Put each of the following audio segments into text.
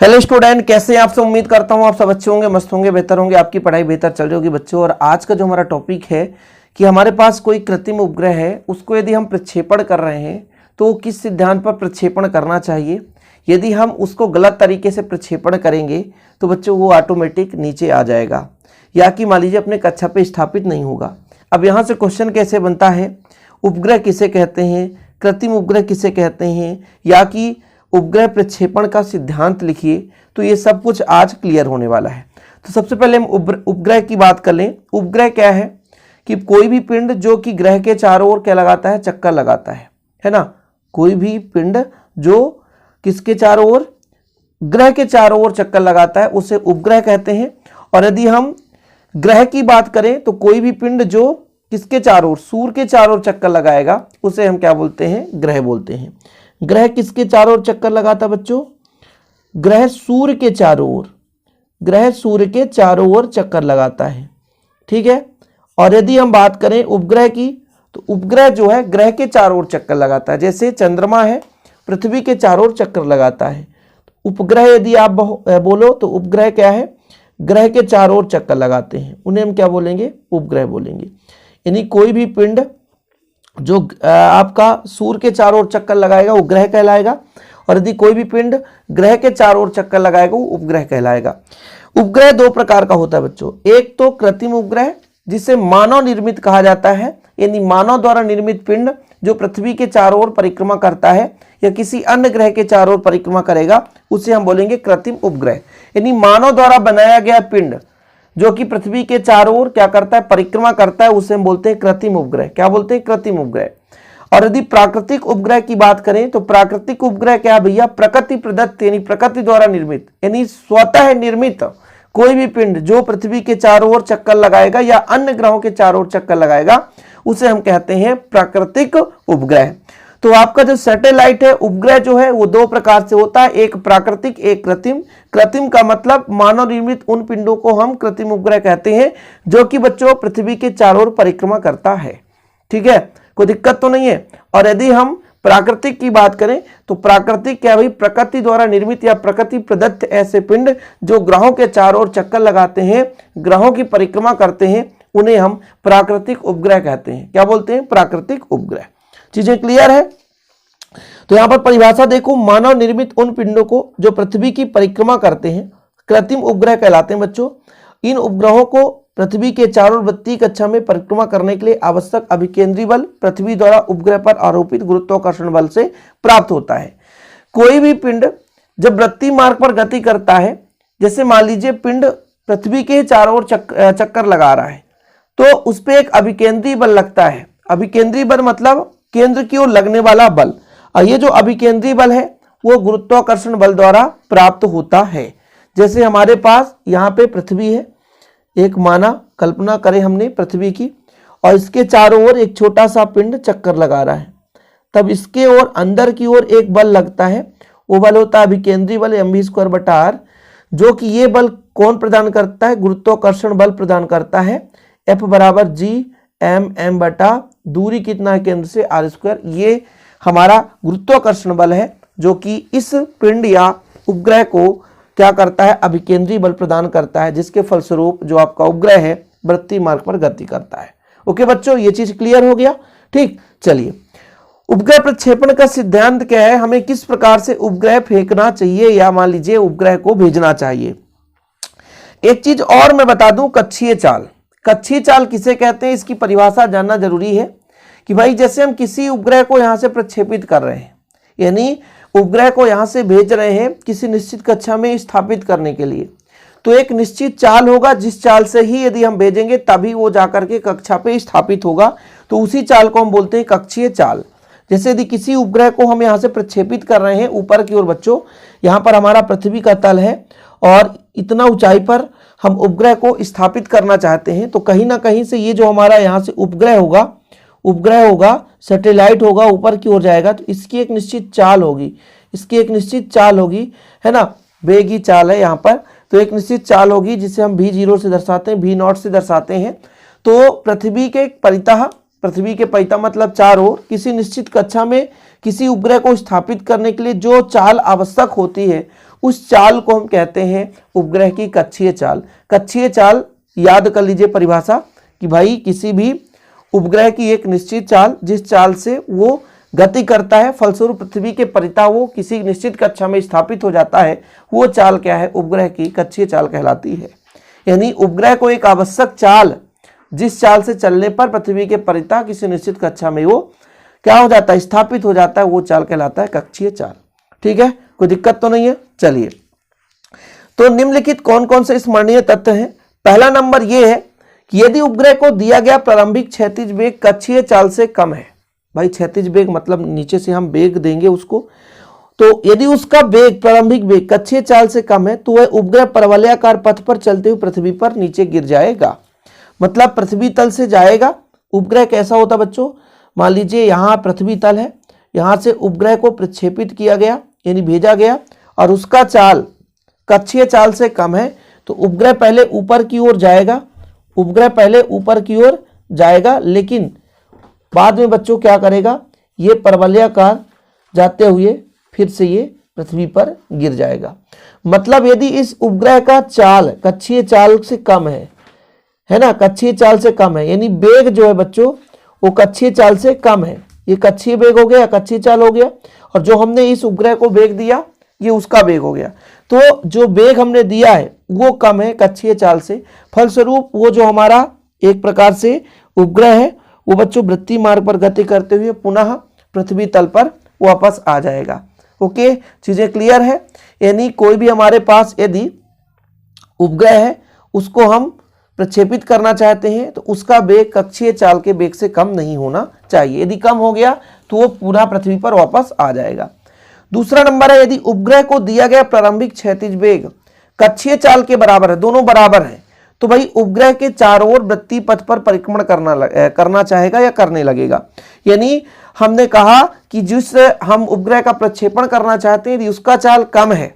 Hello student, कैसे हैं आप सब। उम्मीद करता हूं आप सब अच्छे होंगे, मस्त होंगे, बेहतर होंगे, आपकी पढ़ाई बेहतर चल रही होगी बच्चों। और आज का जो हमारा टॉपिक है कि हमारे पास कोई कृत्रिम उपग्रह है, उसको यदि हम प्रक्षेपण कर रहे हैं तो किस सिद्धांत पर प्रक्षेपण करना चाहिए। यदि हम उसको गलत तरीके से प्रक्षेपण करेंगे तो बच्चों वो ऑटोमेटिक नीचे आ जाएगा या कि मान लीजिए अपने कक्षा पे स्थापित नहीं होगा। अब यहाँ से क्वेश्चन कैसे बनता है, उपग्रह किसे कहते हैं, कृत्रिम उपग्रह किसे कहते हैं, या कि उपग्रह प्रक्षेपण का सिद्धांत लिखिए। तो ये सब कुछ आज क्लियर होने वाला है। तो सबसे पहले हम उपग्रह की बात कर लें। उपग्रह क्या है कि कोई भी पिंड जो कि ग्रह के चारों ओर क्या लगाता है, चक्कर लगाता है ना। कोई भी पिंड जो किसके चारों ओर, ग्रह के चारों ओर चक्कर लगाता है, उसे उपग्रह कहते हैं। और यदि हम ग्रह की बात करें तो कोई भी पिंड जो किसके चारों ओर, सूर्य के चारों ओर चक्कर लगाएगा, उसे हम क्या बोलते हैं, ग्रह बोलते हैं। ग्रह किसके चारों ओर चक्कर लगाता बच्चों, ग्रह सूर्य के चारों ओर, ग्रह सूर्य के चारों ओर चक्कर लगाता है, ठीक है। और यदि हम बात करें उपग्रह की तो उपग्रह जो है ग्रह के चारों ओर चक्कर लगाता है। जैसे चंद्रमा है, पृथ्वी के चारों ओर चक्कर लगाता है। उपग्रह यदि आप बोलो तो उपग्रह क्या है, ग्रह के चारों ओर चक्कर लगाते हैं, उन्हें हम क्या बोलेंगे, उपग्रह बोलेंगे। यानी कोई भी पिंड जो आपका सूर्य के चारों ओर चक्कर लगाएगा वो ग्रह कहलाएगा, और यदि कोई भी पिंड ग्रह के चारों ओर चक्कर लगाएगा वो उपग्रह कहलाएगा। उपग्रह दो प्रकार का होता है बच्चों। एक तो कृत्रिम उपग्रह जिसे मानव निर्मित कहा जाता है, यानी मानव द्वारा निर्मित पिंड जो पृथ्वी के चारों ओर परिक्रमा करता है या किसी अन्य ग्रह के चारों ओर परिक्रमा करेगा, उसे हम बोलेंगे कृत्रिम उपग्रह। यानी मानव द्वारा बनाया गया पिंड जो कि पृथ्वी के चारों ओर क्या करता है, परिक्रमा करता है, उसे हम बोलते हैं कृत्रिम उपग्रह। क्या बोलते हैं, कृत्रिम उपग्रह। और यदि प्राकृतिक उपग्रह की बात करें तो प्राकृतिक उपग्रह क्या भैया, प्रकृति प्रदत्त यानी प्रकृति द्वारा निर्मित, यानी स्वतः निर्मित कोई भी पिंड जो पृथ्वी के चारों ओर चक्कर लगाएगा या अन्य ग्रहों के चारों ओर चक्कर लगाएगा, उसे हम कहते हैं प्राकृतिक उपग्रह। तो आपका जो सैटेलाइट है, उपग्रह जो है वो दो प्रकार से होता है, एक प्राकृतिक, एक कृत्रिम। कृत्रिम का मतलब मानव निर्मित उन पिंडों को हम कृत्रिम उपग्रह कहते हैं जो कि बच्चों पृथ्वी के चारों ओर परिक्रमा करता है, ठीक है, कोई दिक्कत तो नहीं है। और यदि हम प्राकृतिक की बात करें तो प्राकृतिक क्या भाई, प्रकृति द्वारा निर्मित या प्रकृति प्रदत्त ऐसे पिंड जो ग्रहों के चारों ओर चक्कर लगाते हैं, ग्रहों की परिक्रमा करते हैं, उन्हें हम प्राकृतिक उपग्रह कहते हैं। क्या बोलते हैं, प्राकृतिक उपग्रह। चीजें क्लियर है। तो यहां पर परिभाषा देखो, मानव निर्मित उन पिंडों को जो पृथ्वी की परिक्रमा करते हैं कृत्रिम उपग्रह कहलाते हैं बच्चों। इन उपग्रहों को पृथ्वी के चारों ओर वृत्तीय कक्षा में परिक्रमा करने के लिए आवश्यक अभिकेंद्री बल पृथ्वी द्वारा उपग्रह पर आरोपित गुरुत्वाकर्षण बल से प्राप्त होता है। कोई भी पिंड जब वृत्तीय मार्ग पर गति करता है, जैसे मान लीजिए पिंड पृथ्वी के चारों ओर चक्कर लगा रहा है, तो उस पर एक अभिकेंद्री बल लगता है। अभिकेंद्री बल मतलब केंद्र की ओर लगने वाला बल, और ये जो अभिकेंद्री बल है वो गुरुत्वाकर्षण बल द्वारा प्राप्त होता है। जैसे हमारे पास यहाँ पे पृथ्वी है, एक माना कल्पना करें हमने पृथ्वी की, और इसके चारों ओर एक छोटा सा पिंड चक्कर लगा रहा है, तब इसके ओर अंदर की ओर एक बल लगता है, वो बल होता है अभिकेंद्री बल mv²/r, जो कि ये बल कौन प्रदान करता है, गुरुत्वाकर्षण बल प्रदान करता है। F = G/m बटा दूरी कितना है केंद्र से, r²। ये हमारा गुरुत्वाकर्षण बल है जो कि इस पिंड या उपग्रह को क्या करता है, अभिकेंद्री बल प्रदान करता है, जिसके फलस्वरूप जो आपका उपग्रह है वृत्तीय मार्ग पर गति करता है। ओके बच्चों, ये चीज क्लियर हो गया, ठीक। चलिए, उपग्रह प्रक्षेपण का सिद्धांत क्या है, हमें किस प्रकार से उपग्रह फेंकना चाहिए या मान लीजिए उपग्रह को भेजना चाहिए। एक चीज और मैं बता दूं, कक्षीय चाल। कक्षीय चाल किसे कहते हैं, इसकी परिभाषा जानना जरूरी है कि भाई जैसे हम किसी उपग्रह को यहां से प्रक्षेपित कर रहे हैं, यानी उपग्रह को यहां से भेज रहे हैं किसी निश्चित कक्षा में स्थापित करने के लिए, तो एक निश्चित चाल होगा, जिस चाल से ही यदि हम भेजेंगे तभी वो जाकर के कक्षा पे स्थापित होगा, तो उसी चाल को हम बोलते हैं कक्षीय चाल। जैसे यदि किसी उपग्रह को हम यहाँ से प्रक्षेपित कर रहे हैं ऊपर की ओर बच्चों, यहाँ पर हमारा पृथ्वी का तल है और इतना ऊंचाई पर हम उपग्रह को स्थापित करना चाहते हैं, तो कहीं ना कहीं से ये जो हमारा यहाँ से उपग्रह होगा, सैटेलाइट होगा, ऊपर की ओर जाएगा, तो इसकी एक निश्चित चाल होगी, है ना, वेगी चाल है यहाँ पर, तो एक निश्चित चाल होगी जिसे हम v0 से दर्शाते हैं, v0 से दर्शाते हैं। तो पृथ्वी के परितः मतलब चारों ओर किसी निश्चित कक्षा में किसी उपग्रह को स्थापित करने के लिए जो चाल आवश्यक होती है उस चाल को हम कहते हैं उपग्रह की कक्षीय चाल। कक्षीय चाल याद कर लीजिए परिभाषा कि भाई किसी भी उपग्रह की एक निश्चित चाल, जिस चाल से वो गति करता है, फलस्वरूप पृथ्वी के परिता वो किसी निश्चित कक्षा में स्थापित हो जाता है, वो चाल क्या है, उपग्रह की कक्षीय चाल कहलाती है। यानी उपग्रह को एक आवश्यक चाल, जिस चाल से चलने पर पृथ्वी के परिता किसी निश्चित कक्षा में वो क्या हो जाता है, स्थापित हो जाता है, वो चाल कहलाता है कक्षीय चाल। ठीक है, कोई दिक्कत तो नहीं है। चलिए, तो निम्नलिखित कौन कौन से स्मरणीय तथ्य हैं। पहला नंबर ये है कि यदि उपग्रह को दिया गया प्रारंभिक क्षैतिज वेग कक्षीय चाल से कम है, भाई क्षैतिज वेग मतलब नीचे से हम वेग देंगे उसको, तो यदि उसका वेग प्रारंभिक वेग कक्षीय चाल से कम है तो वह उपग्रह परवलयाकार पथ पर चलते हुए पृथ्वी पर नीचे गिर जाएगा। मतलब पृथ्वी तल से जाएगा। उपग्रह कैसा होता बच्चों, मान लीजिए यहाँ पृथ्वी तल है, यहाँ से उपग्रह को प्रक्षेपित किया गया यानी भेजा गया और उसका चाल कक्षीय चाल से कम है, तो उपग्रह पहले ऊपर की ओर जाएगा, उपग्रह पहले ऊपर की ओर जाएगा, लेकिन बाद में बच्चों क्या करेगा, ये परवलयाकार जाते हुए फिर से ये पृथ्वी पर गिर जाएगा। मतलब यदि इस उपग्रह का चाल कक्षीय चाल से कम है ना, कक्षीय चाल से कम है, यानी वेग जो है बच्चों वो कक्षीय चाल से कम है। ये कक्षीय वेग हो गया, कक्षीय चाल हो गया, और जो हमने इस उपग्रह को वेग दिया ये उसका वेग हो गया। तो जो वेग हमने दिया है वो कम है कक्षीय चाल से, फलस्वरूप वो जो हमारा एक प्रकार से उपग्रह है वो बच्चों वृत्तीय मार्ग पर गति करते हुए पुनः पृथ्वी तल पर वापस आ जाएगा। ओके, चीजें क्लियर है। यानी कोई भी हमारे पास यदि उपग्रह है उसको हम प्रक्षेपित करना चाहते हैं तो उसका वेग कक्षीय चाल के वेग से कम नहीं होना चाहिए। यदि कम हो गया तो वो पुनः पृथ्वी पर वापस आ जाएगा। दूसरा नंबर है, यदि उपग्रह को दिया गया प्रारंभिक क्षैतिज वेग कक्षीय चाल के बराबर है, दोनों बराबर हैं, तो भाई उपग्रह के चारों ओर वृत्तीय पथ पर परिक्रमण करना चाहेगा या करने लगेगा। यानी हमने कहा कि जिस हम उपग्रह का प्रक्षेपण करना चाहते हैं यदि उसका चाल कम है,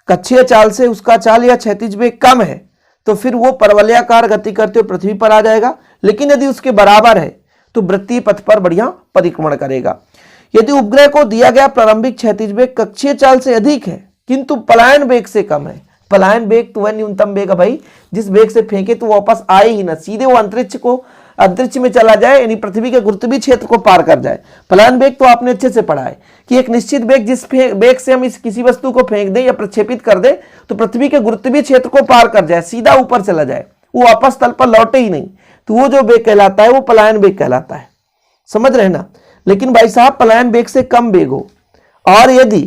कक्षीय चाल से उसका चाल या क्षैतिज वेग कम है, तो फिर वो परवलयाकार गति करते हुए पृथ्वी पर आ जाएगा। लेकिन यदि उसके बराबर है तो वृत्तीय पथ पर बढ़िया परिक्रमण करेगा। यदि उपग्रह को दिया गया प्रारंभिक क्षैतिज वेग कक्षीय चाल से अधिक है किंतु पलायन वेग से कम है, पलायन वेग तो वह न्यूनतम वेग है भाई जिस वेग से फेंके तो वापस आए ही ना, सीधे वो अंतरिक्ष में चला जाए, यानी पृथ्वी के गुरुत्वीय क्षेत्र को पार कर जाए। पलायन वेग तो आपने अच्छे से पढ़ा है कि एक निश्चित वेग जिस वेग से हम इस किसी वस्तु को फेंक दें या प्रक्षेपित कर दें तो पृथ्वी के गुरुत्वीय क्षेत्र को पार कर जाए, सीधा ऊपर चला जाए, वो वापस तल पर लौटे ही नहीं, तो वो जो वेग कहलाता है वो पलायन वेग कहलाता है। समझ रहे ना। लेकिन भाई साहब पलायन वेग से कम वेग हो और यदि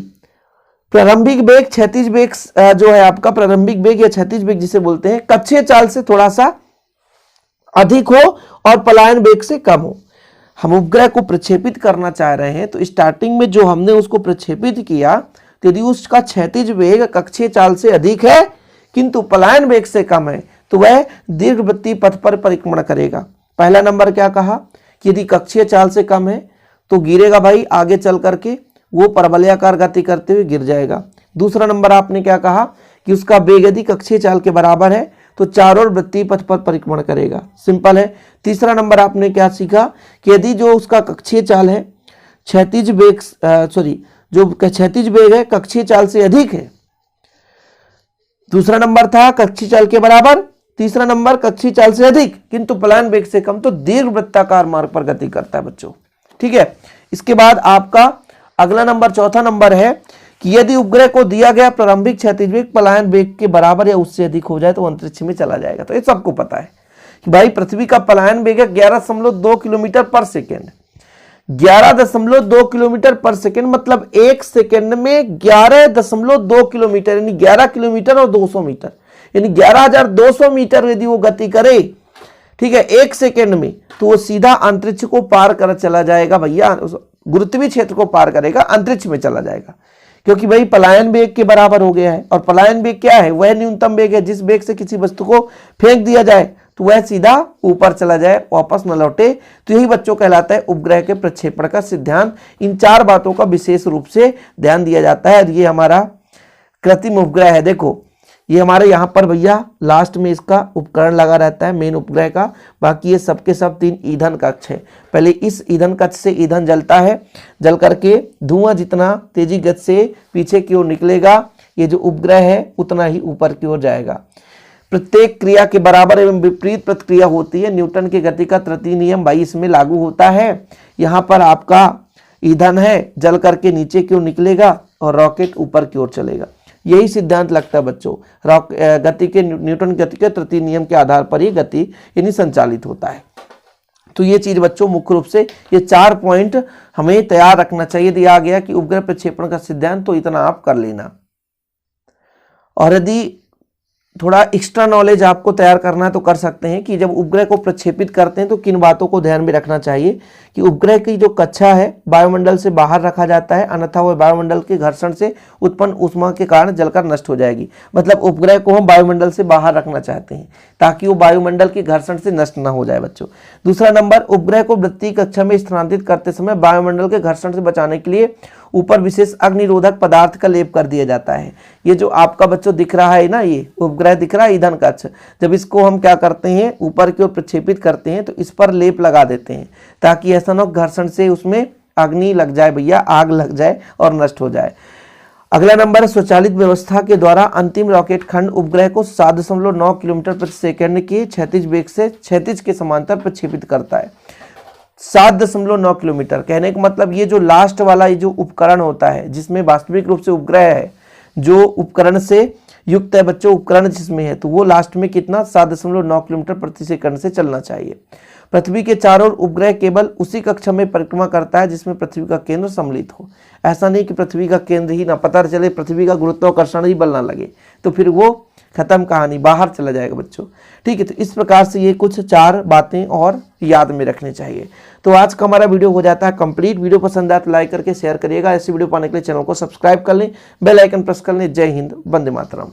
प्रारंभिक वेग क्षैतिज वेग जो है आपका प्रारंभिक वेग या क्षैतिज वेग जिसे बोलते हैं कक्षीय चाल से थोड़ा सा अधिक हो और पलायन वेग से कम हो, हम उपग्रह को प्रक्षेपित करना चाह रहे हैं तो स्टार्टिंग में जो हमने उसको प्रक्षेपित किया तो यदि उसका क्षैतिज वेग कक्षीय चाल से अधिक है किंतु पलायन वेग से कम है तो वह दीर्घवृत्तीय पथ पर परिक्रमण करेगा। पहला नंबर क्या कहा कि यदि कक्षीय चाल से कम है तो गिरेगा भाई, आगे चल करके वो परवलयाकार गति करते हुए गिर जाएगा। दूसरा नंबर आपने क्या कहा कि उसका वेग यदि कक्षीय चाल के बराबर है तो चारों ओर वृत्तीय पथ पर परिक्रमण करेगा, सिंपल है। तीसरा नंबर आपने क्या सीखा कि यदि जो उसका कक्षीय चाल है क्षैतिज वेग जो क्षैतिज वेग है कक्षीय चाल से अधिक है, दूसरा नंबर था कक्षीय चाल के बराबर, तीसरा नंबर कक्षीय चाल से अधिक किंतु पलायन वेग से कम, तो दीर्घवृत्ताकार मार्ग पर गति करता है बच्चों। ठीक है, इसके बाद आपका अगला नंबर चौथा नंबर है कि यदि उपग्रह को दिया गया प्रारंभिक क्षैतिज वेग पलायन वेग के बराबर या उससे अधिक हो जाए तो अंतरिक्ष में चला जाएगा। तो ये सबको पता है कि भाई पृथ्वी का पलायन वेग है 11.2 किलोमीटर पर सेकेंड, 11.2 किलोमीटर पर सेकेंड, मतलब एक सेकेंड में 11.2 किलोमीटर यानी 11 किलोमीटर और 200 मीटर यानी 11,200 मीटर यदि वो गति करे, ठीक है, एक सेकेंड में, तो वो सीधा अंतरिक्ष को पार कर चला जाएगा भैया, गुरुत्वीय क्षेत्र को पार करेगा, अंतरिक्ष में चला जाएगा, क्योंकि भाई पलायन वेग के बराबर हो गया है। और पलायन वेग क्या है, वह न्यूनतम वेग है जिस वेग से किसी वस्तु को फेंक दिया जाए तो वह सीधा ऊपर चला जाए, वापस न लौटे। तो यही बच्चों कहलाता है उपग्रह के प्रक्षेपण का सिद्धांत। इन चार बातों का विशेष रूप से ध्यान दिया जाता है। ये हमारा कृत्रिम उपग्रह है, देखो ये हमारे यहाँ पर भैया लास्ट में इसका उपकरण लगा रहता है मेन उपग्रह का, बाकी ये सबके सब 3 ईंधन कक्ष है। पहले इस ईंधन कक्ष से ईंधन जलता है, जल करके धुआं जितना तेजी गति से पीछे की ओर निकलेगा ये जो उपग्रह है उतना ही ऊपर की ओर जाएगा। प्रत्येक क्रिया के बराबर एवं विपरीत प्रतिक्रिया होती है। न्यूटन के गति का तृतीय नियम भाई इसमें लागू होता है। यहाँ पर आपका ईंधन है, जल करके नीचे की ओर निकलेगा और रॉकेट ऊपर की ओर चलेगा। यही सिद्धांत लगता है बच्चों। गति के न्यूटन गति के तृतीय नियम के आधार पर ही गति यानी संचालित होता है। तो ये चीज बच्चों मुख्य रूप से ये 4 पॉइंट हमें तैयार रखना चाहिए। दिया गया कि उपग्रह प्रक्षेपण का सिद्धांत, तो इतना आप कर लेना। और यदि थोड़ा एक्स्ट्रा नॉलेज आपको तैयार करना है तो कर सकते हैं कि जब उपग्रह को प्रक्षेपित करते हैं तो किन बातों को ध्यान में रखना चाहिए कि उपग्रह की जो कक्षा है वायुमंडल से बाहर रखा जाता है, अन्यथा वह वायुमंडल के घर्षण से उत्पन्न ऊष्मा के कारण जलकर नष्ट हो जाएगी। मतलब उपग्रह को हम वायुमंडल से बाहर रखना चाहते हैं ताकि वो वायुमंडल के घर्षण से नष्ट न हो जाए बच्चों। दूसरा नंबर, उपग्रह को वृत्तीय कक्षा में स्थानांतरित करते समय वायुमंडल के घर्षण से बचाने के लिए ऊपर विशेष अग्निरोधक पदार्थ का लेप कर दिया जाता है। ये जो आपका बच्चों दिख रहा है ना, ये उपग्रह दिख रहा है ईंधन कक्ष, जब इसको हम क्या करते हैं ऊपर की ओर प्रक्षेपित करते हैं तो इस पर लेप लगा देते हैं ताकि ऐसा न हो घर्षण से उसमें अग्नि लग जाए भैया, आग लग जाए और नष्ट हो जाए। अगला नंबर, स्वचालित व्यवस्था के द्वारा अंतिम रॉकेट खंड उपग्रह को 7.9 किलोमीटर प्रति सेकंड के क्षैतिज वेग से क्षैतिज के समांतर प्रक्षेपित करता है। 7.9 किलोमीटर कहने का मतलब ये जो लास्ट वाला ये जो उपकरण होता है जिसमें वास्तविक रूप से उपग्रह है, जो उपकरण से युक्त है बच्चों, उपकरण जिसमें है, तो वो लास्ट में कितना 7.9 किलोमीटर प्रति सेकंड से चलना चाहिए। पृथ्वी के चारों ओर उपग्रह केवल उसी कक्षा में परिक्रमा करता है जिसमें पृथ्वी का केंद्र सम्मिलित हो। ऐसा नहीं कि पृथ्वी का केंद्र ही ना पता चले, पृथ्वी का गुरुत्वाकर्षण ही बल ना लगे, तो फिर वो खत्म कहानी, बाहर चला जाएगा बच्चों। ठीक है, तो इस प्रकार से ये कुछ 4 बातें और याद में रखनी चाहिए। तो आज का हमारा वीडियो हो जाता है कंप्लीट। वीडियो पसंद आए तो लाइक करके शेयर करिएगा। ऐसी वीडियो पाने के लिए चैनल को सब्सक्राइब कर लें, बेल आइकन प्रेस कर लें। जय हिंद, वंदे मातरम।